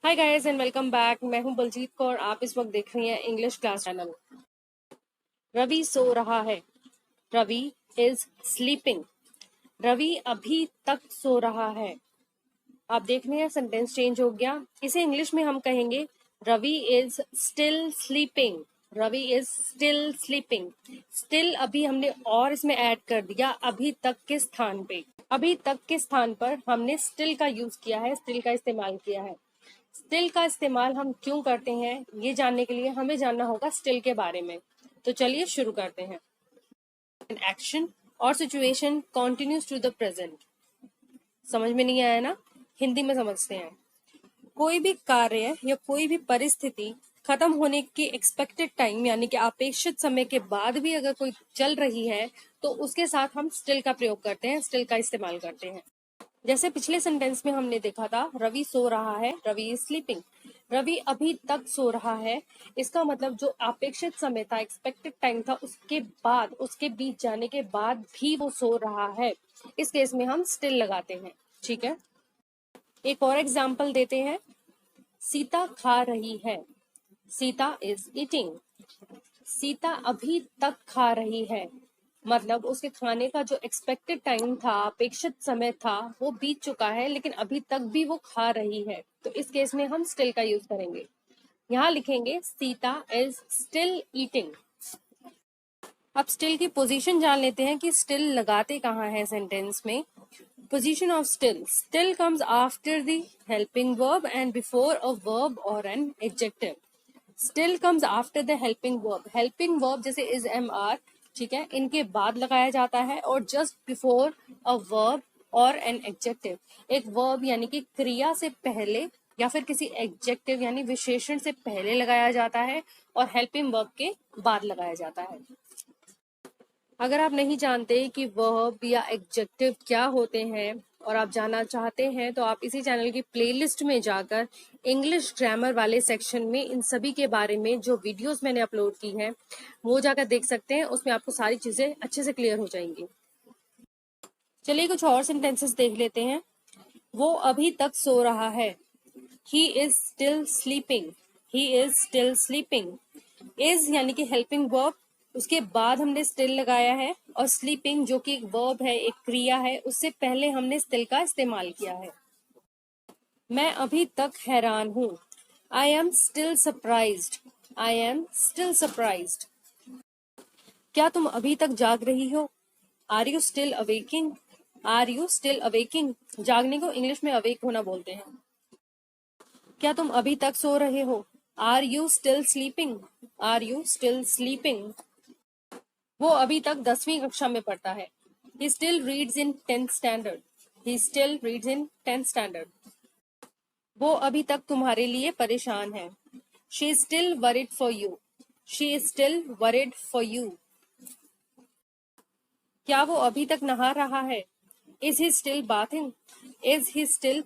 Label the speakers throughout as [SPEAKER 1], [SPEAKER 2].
[SPEAKER 1] Hi guys and welcome back. मैं हूं बलजीत कौर। आप इस वक्त देख रही हैं इंग्लिश क्लास चैनल। रवि सो रहा है। Ravi is sleeping. रवि अभी तक सो रहा है। आप देख रहे हैं सेंटेंस चेंज हो गया। इसे इंग्लिश में हम कहेंगे Ravi is still sleeping. Ravi is still sleeping. Still अभी हमने और इसमें ऐड कर दिया अभी तक के स्थान पे। अभी तक के स्थान पर हमने स्टिल का यूज किया है, स्टिल का इस्तेमाल किया है। स्टिल का इस्तेमाल हम क्यों करते हैं ये जानने के लिए हमें जानना होगा स्टिल के बारे में। तो चलिए शुरू करते हैं। एन एक्शन और situation continues to the present. समझ में नहीं आया ना? हिंदी में समझते हैं। कोई भी कार्य या कोई भी परिस्थिति खत्म होने के एक्सपेक्टेड टाइम यानी कि अपेक्षित समय के बाद भी अगर कोई चल रही है तो उसके साथ हम स्टिल का प्रयोग करते हैं, स्टिल का इस्तेमाल करते हैं। जैसे पिछले सेंटेंस में हमने देखा था रवि सो रहा है, रवि इज स्लीपिंग। रवि अभी तक सो रहा है, इसका मतलब जो अपेक्षित समय था, एक्सपेक्टेड टाइम था, उसके बाद, उसके बीच जाने के बाद भी वो सो रहा है। इस केस में हम स्टिल लगाते हैं। ठीक है, एक और एग्जाम्पल देते हैं। सीता खा रही है। Sita is eating. सीता अभी तक खा रही है, मतलब उसके खाने का जो एक्सपेक्टेड टाइम था, अपेक्षित समय था, वो बीत चुका है, लेकिन अभी तक भी वो खा रही है। तो इस केस में हम स्टिल का यूज करेंगे। यहाँ लिखेंगे सीता इज स्टिल ईटिंग। अब स्टिल की पोजीशन जान लेते हैं कि स्टिल लगाते कहाँ है सेंटेंस में। Position of still. Still comes after the helping verb and before a verb और an adjective. Still comes after the helping verb. Helping verb जैसे इज एम आर, ठीक है, इनके बाद लगाया जाता है, और जस्ट बिफोर अ वर्ब और एन एडजेक्टिव। एक वर्ब यानी कि क्रिया से पहले या फिर किसी एडजेक्टिव यानी विशेषण से पहले लगाया जाता है, और हेल्पिंग वर्ब के बाद लगाया जाता है। अगर आप नहीं जानते कि वर्ब या एडजेक्टिव क्या होते हैं और आप जानना चाहते हैं तो आप इसी चैनल की प्लेलिस्ट में जाकर इंग्लिश ग्रामर वाले सेक्शन में इन सभी के बारे में जो वीडियोस मैंने अपलोड की हैं वो जाकर देख सकते हैं। उसमें आपको सारी चीजें अच्छे से क्लियर हो जाएंगी। चलिए कुछ और सेंटेंसेस देख लेते हैं। वो अभी तक सो रहा है। He is still sleeping. He is still sleeping. Is यानी कि हेल्पिंग वर्ब, उसके बाद हमने स्टिल लगाया है, और स्लीपिंग जो कि एक वर्ब है, एक क्रिया है, उससे पहले हमने स्टिल का इस्तेमाल किया है। मैं अभी तक हैरान हूं। I am still surprised. I am still surprised. क्या तुम अभी तक जाग रही हो? Are you still awaking? Are you still awaking. जागने को इंग्लिश में अवेक होना बोलते हैं। क्या तुम अभी तक सो रहे हो? Are you still sleeping? Are you still sleeping. वो अभी तक 10वीं कक्षा में पढ़ता है। He still reads in 10th standard. He still reads in 10th standard. वो अभी तक तुम्हारे लिए परेशान है। She is still worried for you. She is still worried for you. क्या वो अभी तक नहा रहा है? Is he still bathing? Is he still?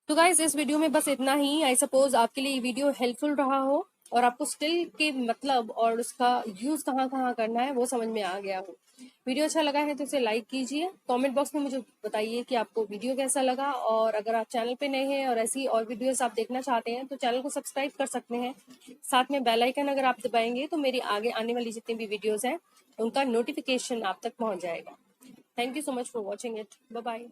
[SPEAKER 1] तो गाइस इस वीडियो में बस इतना ही। आई सपोज आपके लिए ये वीडियो हेल्पफुल रहा हो और आपको स्टिल के मतलब और उसका यूज कहाँ कहाँ करना है वो समझ में आ गया हो। वीडियो अच्छा लगा है तो इसे लाइक कीजिए। कमेंट बॉक्स में मुझे बताइए कि आपको वीडियो कैसा लगा, और अगर आप चैनल पे नए हैं और ऐसी और वीडियोस आप देखना चाहते हैं तो चैनल को सब्सक्राइब कर सकते हैं। साथ में बेल आइकन अगर आप दबाएंगे तो मेरी आगे आने वाली जितनी भी वीडियोज हैं उनका नोटिफिकेशन आप तक पहुंच जाएगा। Thank you so much for watching it. Bye bye.